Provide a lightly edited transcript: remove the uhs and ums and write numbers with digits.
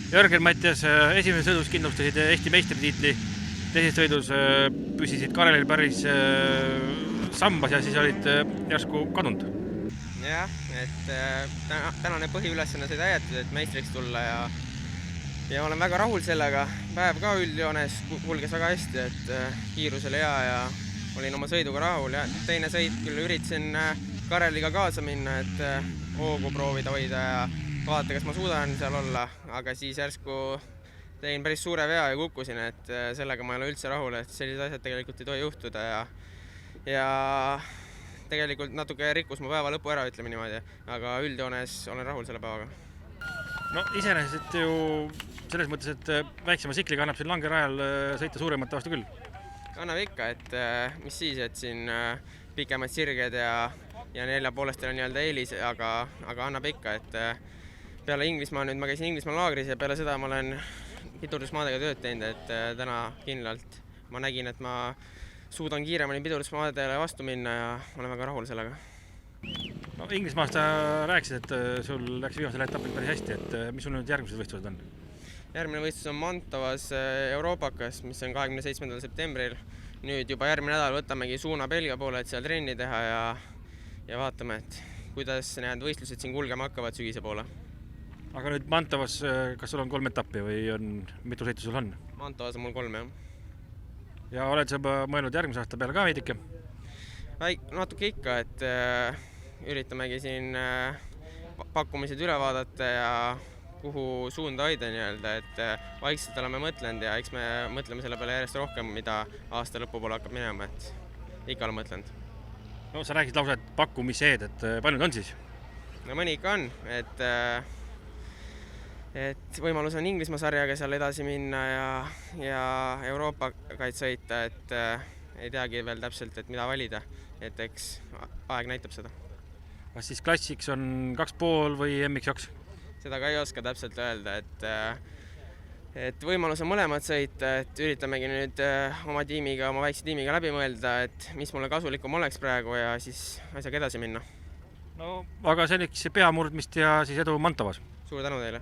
Jörgen Mattias, esimeses sõidus kindlustasid Eesti meistritiitli, teises sõidus püsisid Karelil päris sambas ja siis olid järsku kadunud. Jah, et tänane põhiülesanne sai täidetud, et meistriks tulla ja olen väga rahul sellega. Päev ka üldjoones kulges väga hästi, et kiirus oli hea ja olin oma sõiduga rahul ja teine sõit küll üritasin Kareliga kaasa minna, et hoogu proovida hoida ja vaadata, kas ma suudan seal olla, aga siis järsku tegin päris suure vea ja kukkusin, et sellega ma ei ole üldse rahul, et sellised asjad tegelikult ei tohi juhtuda ja tegelikult natuke rikkus mu päeva lõpu ära, ütleme niimoodi, aga üldjoones olen rahul selle päevaga. No iseenesest ju selles mõttes, et väiksema sikliga annab siin langerajal sõita suuremate vastu küll. Annab ikka, et mis siis, et siin pikemad sirged ja 4,5 on nii-öelda eelis, aga annab ikka, et peale Inglismaa, nüüd ma käisin Inglismaa laagris ja peale seda ma olen pidurdusmaadega tööd teinud, et täna kindlalt ma nägin, et ma suudan kiiremini pidurdusmaadele vastu minna ja olen väga rahul sellega. No Inglismaast sa rääkisid, et sul läks viimasel etapil päris hästi, et mis sul nüüd järgmised võistlused on? Järgmine võistlus on Mantovas Euroopakas, mis on 27. septembril. Nüüd juba järgmine nädal võtamegi suuna Belgia poole, et seal trenni teha ja vaatame, et kuidas need võistlused siin kulgema hakkavad sügise poole. Aga nüüd Mantovas, kas sul on 3 etappi või mitu sõitu sul on? Mantovas on mul 3, jah. Ja oled sa juba mõelnud järgmise aasta peale ka veidike? Natuke ikka, et üritamegi siin pakkumised üle vaadata ja kuhu suunda hoida nii-öelda, et vaikselt oleme mõtlenud ja eks me mõtleme selle peale järjest rohkem, mida aasta lõpu poole hakkab minema, et ikka olen mõtlenud. No sa räägid lausa, et pakkumised, et palju need on siis? No mõni ikka on, et võimalus on Inglismaa sarjaga seal edasi minna ja Euroopaga sõita, et ei teagi veel täpselt, et mida valida, et eks aeg näitab seda. Kas siis klassiks on 2,5 või MX2? Seda ka ei oska täpselt öelda, et võimalus on mõlemad sõita, et üritamegi nüüd oma tiimiga, oma väikse tiimiga läbi mõelda, et mis mulle kasulikum oleks praegu ja siis asjaga edasi minna. No, aga selleks peamurdmist ja siis edu Mantovas. Suur tänu teile!